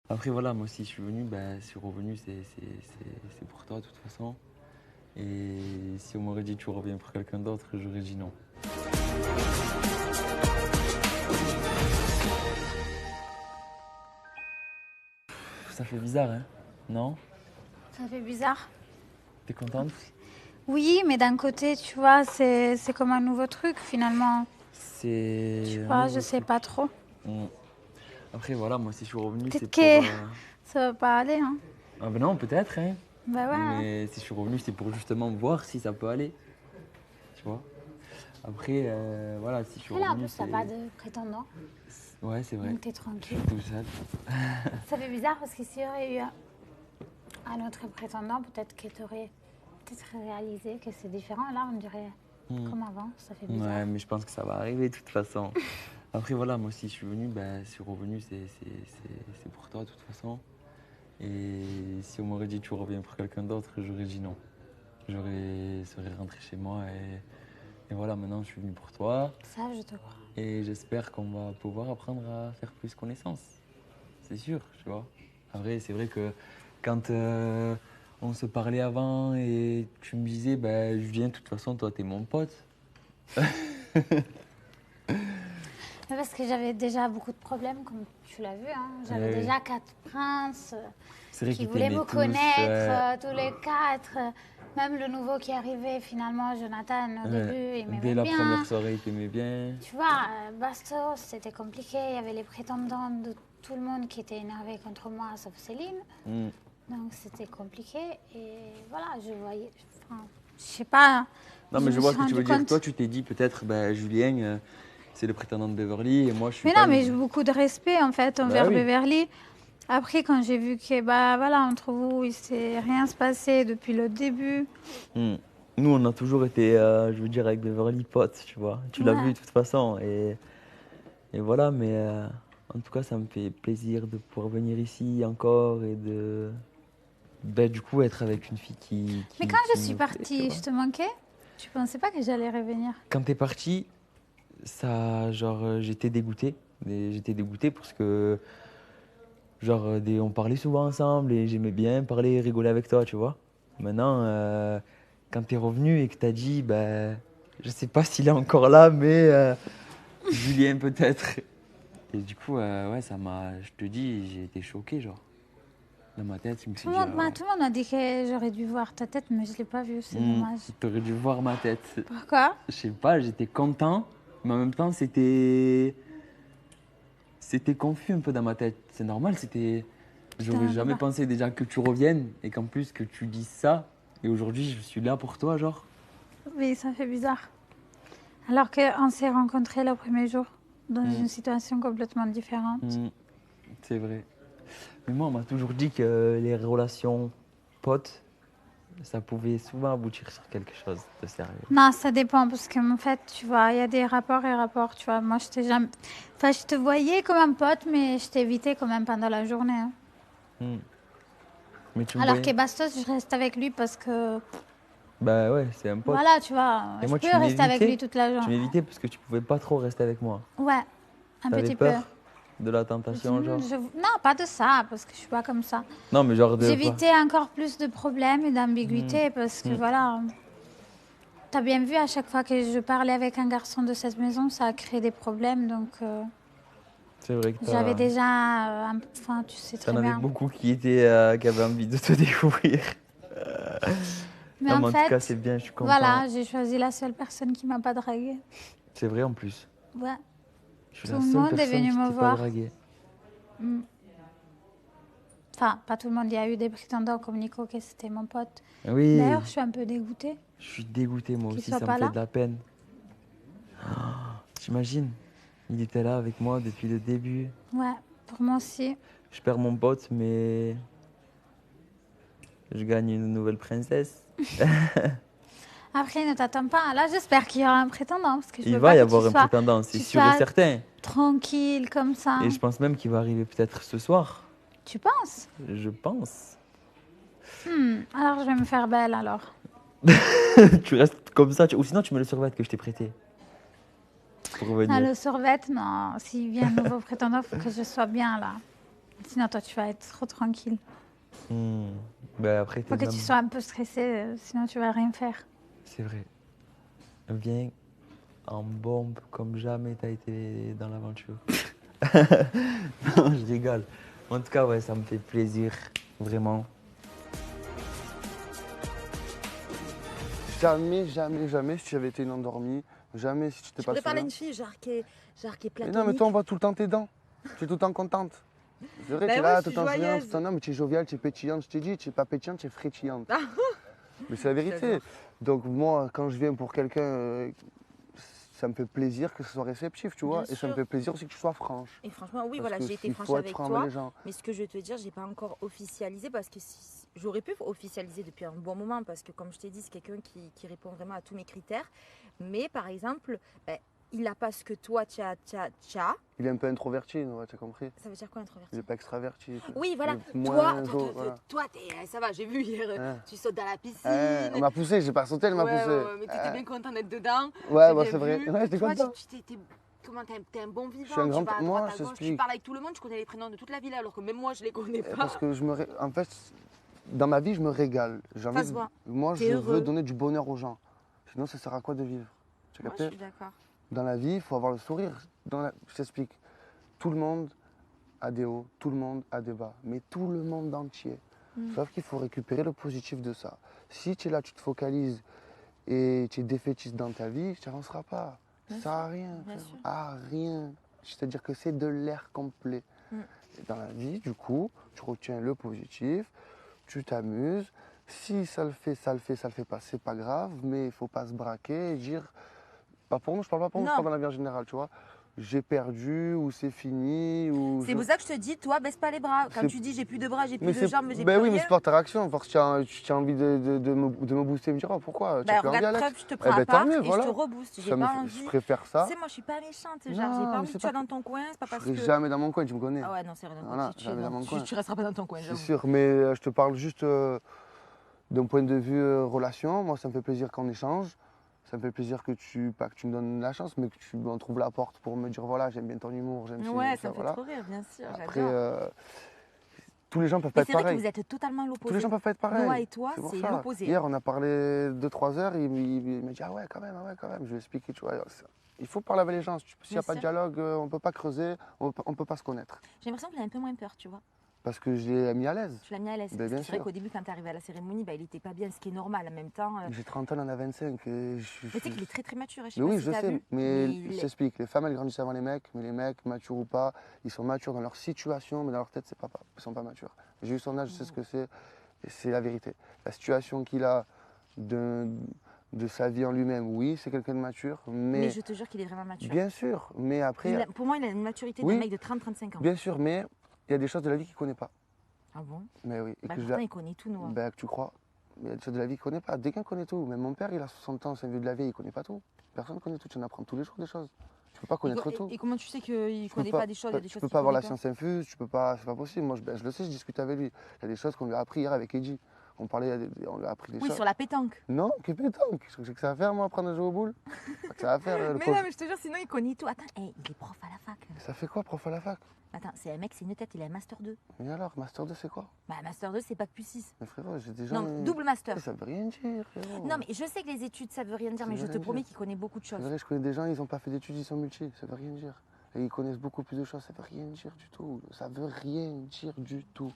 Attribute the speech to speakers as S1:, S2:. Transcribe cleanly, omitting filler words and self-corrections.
S1: Après, voilà, moi, si je suis venu, je suis revenu, c'est pour toi, de toute façon. Et si on m'aurait dit tu reviens pour quelqu'un d'autre, j'aurais dit non. Ça fait bizarre, hein? Non?
S2: Ça fait bizarre.
S1: T'es contente?
S2: Oui, mais d'un côté, tu vois, c'est comme un nouveau truc finalement. Tu
S1: C'est un
S2: vois, je
S1: nouveau
S2: sais
S1: truc.
S2: pas trop.
S1: Mm. Après, voilà, moi, si je suis revenu, c'est
S2: Peut-être
S1: pour.
S2: que ça va pas aller, hein.
S1: Ah ben non, peut-être, hein?
S2: Bah ouais, hein.
S1: Mais si je suis revenu, c'est pour justement voir si ça peut aller, tu vois? Après, voilà, si je suis
S2: Et là, en
S1: revenu,
S2: plus, t'as
S1: c'est.
S2: pas de prétendant,
S1: Ouais, c'est vrai.
S2: donc t'es
S1: Je suis
S2: tranquille.
S1: tout seul.
S2: Ça fait bizarre parce que s'il y aurait eu un autre prétendant, peut-être que t'aurais peut-être réalisé que c'est différent. Là, on dirait
S1: Mm.
S2: comme avant, ça fait bizarre.
S1: Ouais, mais je pense que ça va arriver de toute façon. Après, voilà, moi, si je suis venu, je suis revenu, c'est pour toi, de toute façon. Et si on m'aurait dit tu reviens pour quelqu'un d'autre, j'aurais dit non. Serais rentré chez moi et voilà, maintenant je suis venu pour toi.
S2: Ça, je te crois.
S1: Et j'espère qu'on va pouvoir apprendre à faire plus connaissance. C'est sûr, tu vois. Après, c'est vrai que quand on se parlait avant et tu me disais, Julien, de toute façon, toi, t'es mon pote.
S2: Mais parce que j'avais déjà beaucoup de problèmes, comme tu l'as vu, hein. J'avais
S1: Oui.
S2: déjà 4 princes
S1: C'est vrai
S2: qui
S1: qu'ils
S2: voulaient
S1: t'aimaient
S2: me
S1: tous.
S2: connaître,
S1: Ouais.
S2: tous les 4. Même le nouveau qui arrivait, finalement, Jonathan, au
S1: Ouais.
S2: début, il
S1: Dès
S2: m'aimait
S1: la première
S2: bien.
S1: soirée, ils t'aimaient bien.
S2: Tu vois, Bastos, c'était compliqué. Il y avait les prétendants de tout le monde qui étaient énervés contre moi, sauf Céline.
S1: Mm.
S2: Donc c'était compliqué. Et voilà, je voyais. Enfin, je sais pas,
S1: Non,
S2: je
S1: mais je
S2: me
S1: vois
S2: suis
S1: ce que tu
S2: rendu
S1: veux dire. Toi,
S2: compte.
S1: tu t'es dit peut-être, Julien, c'est le prétendant de Beverly et moi, je suis
S2: Mais
S1: pas
S2: non, mais
S1: une.
S2: j'ai beaucoup de respect en fait
S1: Bah
S2: envers
S1: oui.
S2: Beverly. Après, quand j'ai vu que, bah voilà, entre vous, il s'est rien se passé depuis le début.
S1: Mm. Nous, on a toujours été, je veux dire, avec Beverly potes, tu vois. Tu l'as vu
S2: Ouais.
S1: de toute façon. Et voilà, mais en tout cas, ça me fait plaisir de pouvoir venir ici encore et de. Du coup, être avec une fille
S2: Mais quand
S1: qui
S2: je suis
S1: me plaît, tu
S2: partie,
S1: vois.
S2: je te manquais? Tu pensais pas que j'allais revenir?
S1: Quand t'es parti, ça, genre, j'étais dégoûté. J'étais dégoûté parce que, genre, on parlait souvent ensemble et j'aimais bien parler et rigoler avec toi, tu vois. Maintenant, quand t'es revenu et que t'as dit, je sais pas s'il est encore là, mais Julien peut-être. Et du coup, ouais, je te dis, j'ai été choqué, genre. Dans ma tête, je me suis dit, ah ouais.
S2: Tout le monde m'a dit que j'aurais dû voir ta tête, mais je l'ai pas vue, c'est
S1: Hmm,
S2: dommage.
S1: t'aurais dû voir ma tête.
S2: Pourquoi?
S1: Je sais pas, j'étais content, mais en même temps, c'était confus un peu dans ma tête. C'est normal,
S2: Putain,
S1: j'aurais
S2: un peu
S1: jamais
S2: bas.
S1: pensé déjà que tu reviennes et qu'en plus que tu dises ça. Et aujourd'hui, je suis là pour toi, genre.
S2: Oui, ça fait bizarre. Alors qu'on s'est rencontrés le premier jour, dans
S1: Hmm,
S2: une situation complètement différente.
S1: hmm, c'est vrai. Mais moi, on m'a toujours dit que les relations potes, ça pouvait souvent aboutir sur quelque chose de sérieux.
S2: Non, ça dépend, parce que en fait, tu vois, il y a des rapports et rapports, tu vois. Moi, je t'ai jamais... Enfin, je te voyais comme un pote, mais je t'évitais quand même pendant la journée, hein.
S1: Hmm. Mais tu me
S2: Alors que
S1: voyais?
S2: Bastos, je reste avec lui parce que,
S1: Bah ouais, c'est un pote.
S2: voilà, tu vois,
S1: Et
S2: je
S1: moi,
S2: peux rester avec lui toute la
S1: tu
S2: journée.
S1: m'évitais parce que tu pouvais pas trop rester avec moi.
S2: Ouais, un
S1: T'avais
S2: petit peu.
S1: peur de la tentation, genre?
S2: Non, pas de ça, parce que je suis pas comme ça.
S1: Non, mais genre de quoi?
S2: J'évitais encore plus de problèmes et
S1: Hmm,
S2: d'ambiguïté parce que
S1: hmm.
S2: voilà, t'as bien vu à chaque fois que je parlais avec un garçon de cette maison, ça a créé des problèmes. Donc
S1: C'est vrai que
S2: j'avais déjà, enfin tu sais
S1: t'en
S2: très
S1: avais
S2: bien.
S1: beaucoup qui avaient envie de te découvrir.
S2: Mais
S1: Non,
S2: en
S1: mais en tout cas, c'est
S2: fait,
S1: bien, je suis content.
S2: voilà, j'ai choisi la seule personne qui m'a pas draguée.
S1: C'est vrai en plus.
S2: Ouais,
S1: Je suis
S2: tout
S1: la
S2: le
S1: seule
S2: monde est
S1: personne
S2: venu
S1: qui
S2: me
S1: t'ait pas
S2: voir.
S1: dragué.
S2: Enfin, pas tout le monde, il y a eu des prétendants comme Nico, que c'était mon pote.
S1: Oui,
S2: D'ailleurs, je suis un peu dégoûtée
S1: je suis dégoûté, moi
S2: qu'il
S1: aussi,
S2: soit
S1: ça me
S2: pas
S1: fait
S2: là.
S1: de la peine. T'imagines? Il était là avec moi depuis le début.
S2: Ouais, pour moi aussi.
S1: Je perds mon pote, mais je gagne une nouvelle princesse.
S2: Après, ne t'attends pas. Là, j'espère qu'il y aura un prétendant, parce que je
S1: Il
S2: veux
S1: va
S2: pas
S1: y
S2: que
S1: avoir un prétendant, c'est
S2: tu
S1: sûr et
S2: sois
S1: certain.
S2: tranquille comme ça.
S1: Et je pense même qu'il va arriver peut-être ce soir.
S2: Tu penses?
S1: Je pense.
S2: Alors, je vais me faire belle alors.
S1: Tu restes comme ça, ou sinon tu mets le survêt que je t'ai prêté pour
S2: Ah,
S1: venir.
S2: le survêt, non. S'il vient un nouveau prétendant, il faut que je sois bien là. Sinon, toi, tu vas être trop tranquille.
S1: Ben après,
S2: Faut que tu sois un peu stressé, sinon tu vas rien faire.
S1: C'est vrai. Viens en bombe comme jamais t'as été dans l'aventure. Non, je rigole. En tout cas, ouais, ça me fait plaisir, vraiment.
S3: Jamais, jamais, jamais si tu avais été une endormie, jamais si tu t'es
S4: Je
S3: pas
S4: pourrais parler à
S3: souriant.
S4: une fille genre qui est
S3: Mais
S4: platonique.
S3: non, mais toi, on voit tout le temps tes dents. Tu es tout le temps contente. C'est vrai,
S4: Bah
S3: tu es
S4: ouais,
S3: là,
S4: je
S3: tout
S4: suis
S3: le temps souriante,
S4: joyeuse.
S3: tout le temps, non, mais tu es joviale, tu es pétillante. Je t'ai dit, tu n'es pas pétillante, tu es frétillante.
S4: Ah.
S3: Mais c'est la vérité.
S4: J'adore.
S3: Donc, moi, quand je viens pour quelqu'un, ça me fait plaisir que ce soit réceptif, tu vois.
S4: Bien
S3: Et ça me
S4: sûr.
S3: fait plaisir aussi que tu sois franche.
S4: Et franchement, oui,
S3: Parce
S4: voilà,
S3: que
S4: j'ai été
S3: il
S4: franche
S3: faut être
S4: avec
S3: franc avec
S4: toi.
S3: les gens.
S4: Mais ce que je vais te dire, j'ai pas encore officialisé parce que j'aurais pu officialiser depuis un bon moment parce que comme je t'ai dit, c'est quelqu'un qui répond vraiment à tous mes critères. Mais par exemple, ben, il n'a pas ce que toi tu as.
S3: Il est un peu introverti, tu as compris.
S4: Ça veut dire quoi introverti?
S3: Il n'est pas extraverti.
S4: Oui, voilà.
S3: Il est
S4: Toi,
S3: moins voilà.
S4: ça va, j'ai vu hier,
S3: Ouais.
S4: tu sautes dans la piscine.
S3: On m'a poussé, j'ai pas sauté, elle m'a
S4: Ouais,
S3: poussé.
S4: ouais, ouais, mais tu étais bien content d'être dedans.
S3: Ouais,
S4: j'ai
S3: bah,
S4: bien
S3: c'est vrai.
S4: vu.
S3: Ouais, j'étais
S4: Toi,
S3: content.
S4: comment t'es un bon vivant,
S3: suis un grand-
S4: tu vas à
S3: moi,
S4: droite, à
S3: je
S4: gauche, tu
S3: t'explique.
S4: parles avec tout le monde, tu connais les prénoms de toute la ville alors que même moi je les connais pas.
S3: Parce que en fait, dans ma vie, je me régale. J'ai envie
S4: Ça se voit.
S3: Moi,
S4: T'es
S3: je
S4: heureux.
S3: veux donner du bonheur aux gens. Sinon, ça sert à quoi de vivre? Tu as
S4: Moi je
S3: capté?
S4: suis d'accord.
S3: Dans la vie, il faut avoir le sourire. Je t'explique. Tout le monde a des hauts, tout le monde a des bas. Mais tout le monde entier. Sauf qu'il faut récupérer le positif de ça. Si tu es là, tu te focalises et tu es défaitiste dans ta vie, tu n'avanceras pas. Ça sert à rien.
S4: bien sûr.
S3: À rien. C'est-à-dire que c'est de l'air complet. Et dans la vie, du coup, tu retiens le positif, tu t'amuses. Si ça le fait, ça le fait, ça le fait pas, c'est pas grave, mais il faut pas se braquer et dire, pas pour nous, je parle pas pour nous, je
S4: Non.
S3: parle dans la vie en général, tu vois. J'ai perdu ou c'est fini ou.
S4: C'est pour ça que je te dis, toi, baisse pas les bras. Quand
S3: C'est-
S4: tu dis j'ai plus de bras, j'ai
S3: Mais
S4: plus de jambes, j'ai
S3: ben
S4: plus
S3: oui, mais
S4: rien.
S3: c'est par ta réaction. Force, tu as envie de me booster et me dire oh, pourquoi tu as
S4: Bah,
S3: plus envie,
S4: regarde,
S3: Alex.
S4: preuve, je te prends
S3: ben,
S4: à
S3: tant
S4: part
S3: mieux,
S4: et
S3: voilà.
S4: je te rebooste. J'ai
S3: Ça me
S4: pas
S3: fait-
S4: envie.
S3: Je préfère ça.
S4: Tu sais, moi je suis pas méchante, genre
S3: Non,
S4: j'ai pas
S3: mais
S4: envie
S3: c'est
S4: que tu sois
S3: pas-
S4: dans ton coin, c'est pas
S3: Je
S4: parce
S3: serai
S4: que.
S3: jamais dans mon coin, tu me connais.
S4: Ah ouais, non, c'est vrai,
S3: Voilà, jamais dans mon coin.
S4: tu resteras pas dans ton coin,
S3: C'est
S4: j'avoue.
S3: sûr, mais je te parle juste d'un point de vue relation. Moi, ça me fait plaisir qu'on échange. Ça me fait plaisir pas que tu me donnes la chance, mais que tu m'en trouves la porte pour me dire voilà, j'aime bien ton humour, j'aime
S4: Ouais,
S3: ci,
S4: ça me fait
S3: voilà.
S4: trop rire, bien sûr,
S3: Après,
S4: j'adore.
S3: tous les gens peuvent pas
S4: Mais
S3: être
S4: c'est vrai que
S3: pareils.
S4: vous êtes totalement
S3: Tous
S4: l'opposé.
S3: les gens peuvent pas être pareils.
S4: Noah et toi,
S3: pour
S4: c'est
S3: ça.
S4: l'opposé.
S3: Hier, on a parlé 2-3 heures, il m'a dit ah ouais, quand même, ah ouais, quand même. Je lui ai expliqué, tu vois. Il faut parler avec les gens. S'il n'y
S4: Bien
S3: a pas de
S4: sûr.
S3: dialogue, on peut pas creuser, on peut pas se connaître.
S4: J'ai l'impression qu'il a un peu moins peur, tu vois.
S3: Parce que je l'ai mis à l'aise.
S4: Tu l'as mis à l'aise.
S3: Ben,
S4: Parce que
S3: bien
S4: c'est vrai
S3: sûr.
S4: qu'au début, quand t'es arrivé à la cérémonie, bah, il était pas bien, ce qui est normal en même temps.
S3: J'ai 30 ans, il en a 25. Et
S4: Mais tu sais qu'il est très très mature, hein, je sais
S3: Mais
S4: pas
S3: oui,
S4: si
S3: je
S4: t'as
S3: sais,
S4: vu,
S3: mais
S4: il
S3: je
S4: est-
S3: t'explique. Les femmes, elles grandissent avant les mecs, mais les mecs, matures ou pas, ils sont matures dans leur situation, mais dans leur tête, ils sont pas matures. J'ai eu son âge, je sais ce que c'est, et c'est la vérité. La situation qu'il a de sa vie en lui-même, oui, c'est quelqu'un de mature,
S4: Mais
S3: mais
S4: je te jure qu'il est vraiment mature.
S3: bien sûr, mais après,
S4: Pour moi, il a une maturité d'un
S3: Oui.
S4: mec de 30-35 ans.
S3: bien sûr, mais il y a des choses de la vie qu'il ne connaît pas.
S4: Ah bon?
S3: Mais oui, et
S4: Bah,
S3: que je
S4: pourtant, il connaît tout, Noah.
S3: ben, que tu crois. Mais il y a des choses de la vie qu'il ne connaît pas. Dès qu'un connaît tout. Même mon père, il a 60 ans, c'est un vieux de la vie, il ne connaît pas tout. Personne ne connaît tout. Tu en apprends tous les jours des choses. Tu ne peux pas connaître tout.
S4: Et comment tu sais qu'il
S3: Tu peux
S4: connaît pas des choses? Il y a des
S3: tu
S4: choses
S3: peux
S4: qu'il
S3: pas avoir la
S4: connaît
S3: science infuse, tu peux pas, c'est pas possible. Moi, je le sais, je discute avec lui. Il y a des choses qu'on lui a appris hier avec Edgy. On lui a appris des
S4: Oui,
S3: choses.
S4: sur la pétanque.
S3: Non, que pétanque. J'ai que ça à faire, moi, apprendre à jouer aux boules. Pas que ça à faire. Le
S4: Mais
S3: prof.
S4: non, mais je te jure, sinon il connaît tout. Attends, il est prof à la fac.
S3: Ça fait quoi, prof à la fac?
S4: Attends, c'est un mec, c'est une tête, il a un master 2.
S3: Mais alors, Master 2, c'est quoi?
S4: Bah, master 2, c'est bac plus 6.
S3: Mais frérot, j'ai des gens.
S4: Non, double master.
S3: Ça veut rien dire, frérot.
S4: Non, mais je sais que les études, ça veut rien dire,
S3: Ça
S4: mais
S3: veut
S4: je te
S3: rien
S4: promets
S3: dire.
S4: qu'il connaît beaucoup de
S3: C'est
S4: choses.
S3: vrai, je connais des gens, ils n'ont pas fait d'études, ils sont multi. Ça veut rien dire. Et ils connaissent beaucoup plus de choses, ça veut rien dire du tout. Ça veut rien dire du tout.